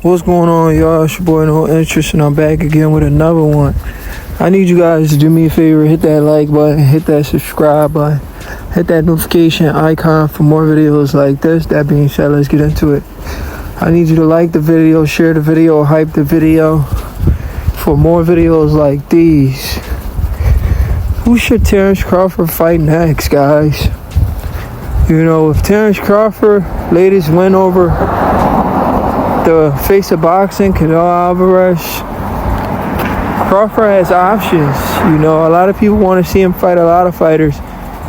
What's going on, y'all? It's your boy No Interest, and I'm back again with another one. I need you guys to do me a favor, hit that like button, hit that subscribe button, hit that notification icon for more videos like this. That being said, let's get into it. I need you to like the video, share the video, hype the video for more videos like these. Who should Terence Crawford fight next, guys? You know, if Terence Crawford latest win over the face of boxing, Canelo Alvarez, Crawford has options. You know, a lot of people want to see him fight a lot of fighters.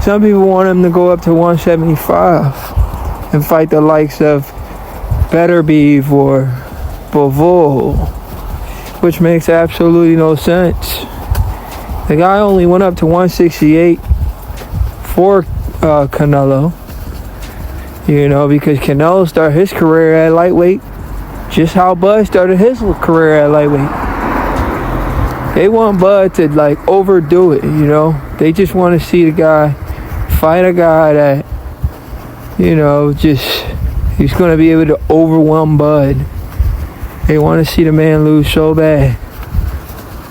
Some people want him to go up to 175 and fight the likes of Beterbiev or Bivol, which makes absolutely no sense. The guy only went up to 168 for Canelo. You know, because Canelo started his career at lightweight just how Bud started his career at lightweight. They want Bud to like overdo it, you know. They just want to see the guy fight a guy that, you know, just he's going to be able to overwhelm Bud. They want to see the man lose so bad.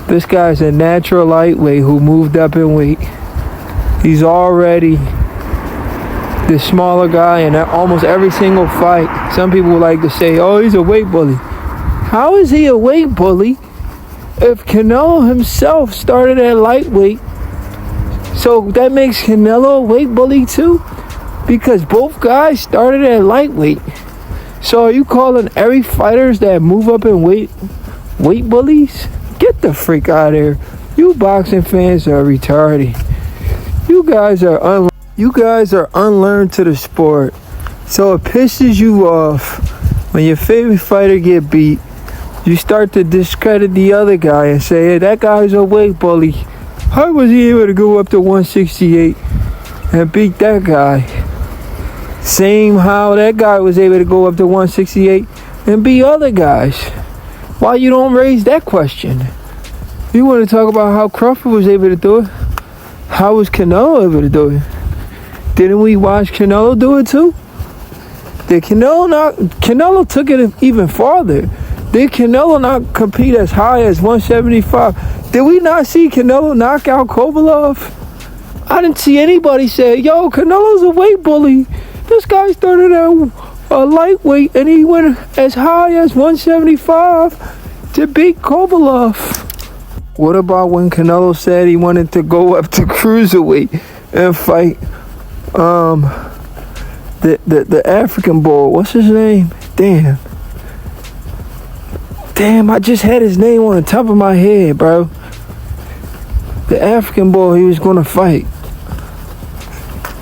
This guy's a natural lightweight who moved up in weight. He's already the smaller guy in almost every single fight. Some people like to say, oh, he's a weight bully. How is he a weight bully if Canelo himself started at lightweight? So that makes Canelo a weight bully too? Because both guys started at lightweight. So are you calling every fighters that move up in weight bullies? Get the freak out of here. You boxing fans are retarded. You guys are unlearned to the sport. So it pisses you off when your favorite fighter get beat. You start to discredit the other guy and say, hey, that guy's a weight bully. How was he able to go up to 168 and beat that guy? Same how that guy was able to go up to 168 and beat other guys. Why you don't raise that question? You want to talk about how Crawford was able to do it? How was Canelo able to do it? Didn't we watch Canelo do it too? Did Canelo took it even farther. Did Canelo not compete as high as 175? Did we not see Canelo knock out Kovalev? I didn't see anybody say, yo, Canelo's a weight bully. This guy started at a lightweight and he went as high as 175 to beat Kovalev. What about when Canelo said he wanted to go up to cruiserweight and fight the African boy? What's his name? Damn, I just had his name on the top of my head, bro. The African boy he was gonna fight.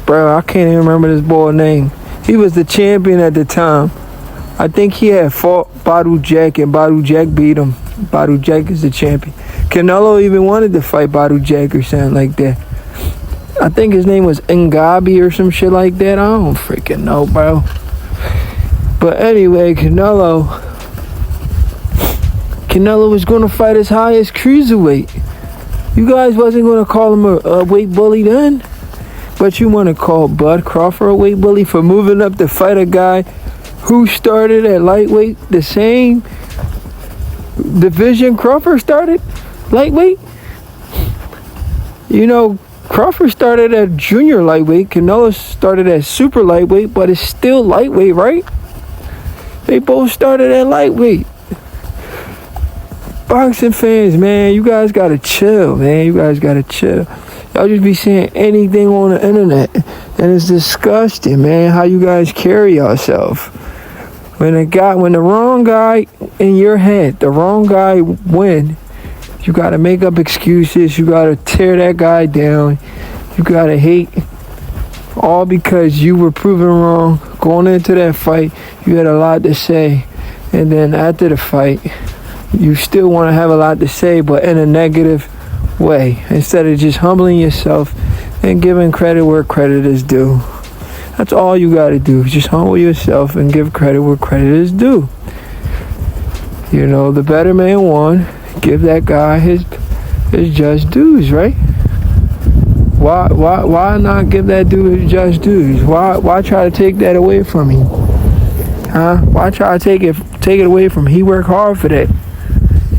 Bro, I can't even remember this boy's name. He was the champion at the time. I think he had fought Badou Jack and Badou Jack beat him. Badou Jack is the champion. Canelo even wanted to fight Badou Jack or something like that. I think his name was Ngabi or some shit like that. I don't freaking know, bro. But anyway, Canelo was going to fight as high as cruiserweight. You guys wasn't going to call him a weight bully then? But you want to call Bud Crawford a weight bully for moving up to fight a guy who started at lightweight, the same division Crawford started, lightweight? You know, Crawford started at junior lightweight. Canelo started at super lightweight, but it's still lightweight, right? They both started at lightweight. Boxing fans, man, you guys gotta chill, man. You guys gotta chill. Y'all just be saying anything on the internet, and it's disgusting, man, how you guys carry yourself. When the wrong guy in your head, the wrong guy win, you gotta make up excuses. You gotta tear that guy down. You gotta hate, all because you were proven wrong going into that fight. You had a lot to say, and then after the fight, you still want to have a lot to say, but in a negative way, instead of just humbling yourself and giving credit where credit is due. That's all you gotta do. Just humble yourself and give credit where credit is due. You know, the better man won. Give that guy his just dues, right? Why not give that dude his just dues? Why try to take that away from him? Huh? Why try to take it away from him. He worked hard for that.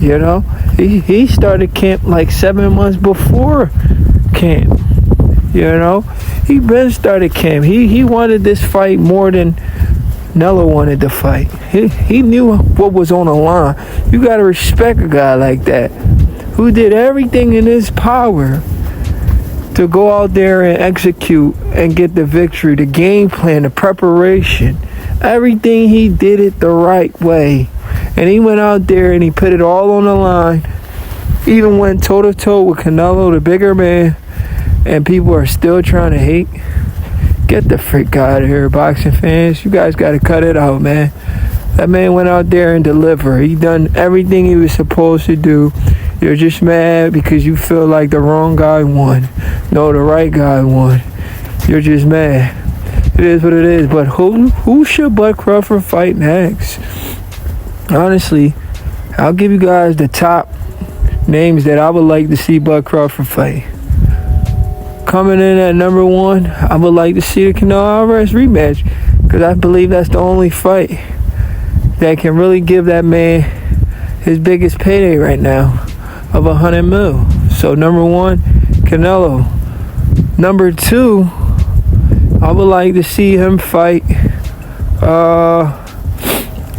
You know, he started camp like 7 months before camp. You know, he been started camp. He wanted this fight more than Nello wanted to fight. He knew what was on the line. You gotta respect a guy like that, who did everything in his power to go out there and execute and get the victory, the game plan, the preparation. Everything, he did it the right way. And he went out there and he put it all on the line. Even went toe-to-toe with Canelo, the bigger man. And people are still trying to hate. Get the freak out of here, boxing fans. You guys got to cut it out, man. That man went out there and delivered. He done everything he was supposed to do. You're just mad because you feel like the wrong guy won. No, the right guy won. You're just mad. It is what it is. But who should Bud Crawford fight next? Honestly, I'll give you guys the top names that I would like to see Bud Crawford fight. Coming in at number 1, I would like to see the Canelo Alvarez rematch, because I believe that's the only fight that can really give that man his biggest payday right now of $100 million. So number 1, Canelo. Number 2, I would like to see him fight.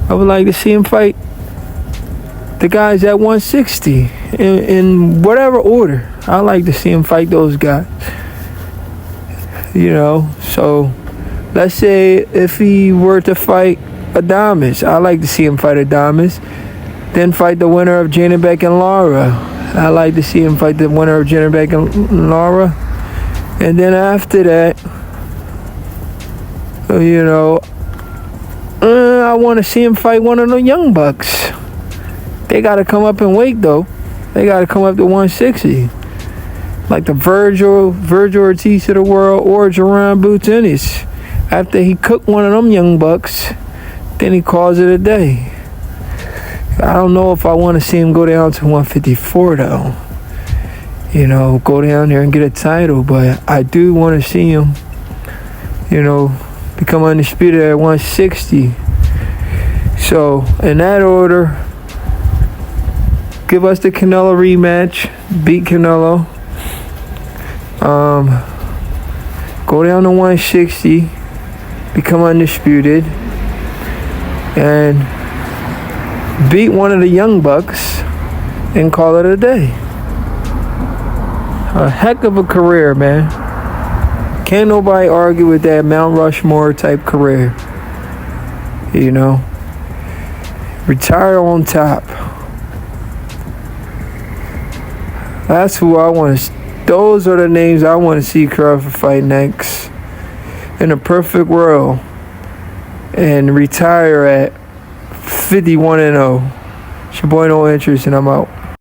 I would like to see him fight the guys at 160 in whatever order. I like to see him fight those guys. You know, so let's say if he were to fight Adames, I like to see him fight Adames. Then fight the winner of Janibek and Lara. I like to see him fight the winner of Janibek and Lara. And then after that, you know, I want to see him fight one of the young bucks. They got to come up and weight, though. They got to come up to 160. Like the Virgil Ortiz of the world, or Jerron Boots Ennis. After he cooked one of them young bucks, then he calls it a day. I don't know if I want to see him go down to 154, though. You know, go down there and get a title. But I do want to see him, you know, become undisputed at 160. So, in that order, give us the Canelo rematch. Beat Canelo. Go down to 160, become undisputed, and beat one of the young bucks and call it a day. A heck of a career, man. Can't nobody argue with that Mount Rushmore type career. You know, retire on top. That's who I want to. Those are the names I want to see Crawford fight next. In a perfect world. And retire at 51-0. It's your boy No Interest, and I'm out.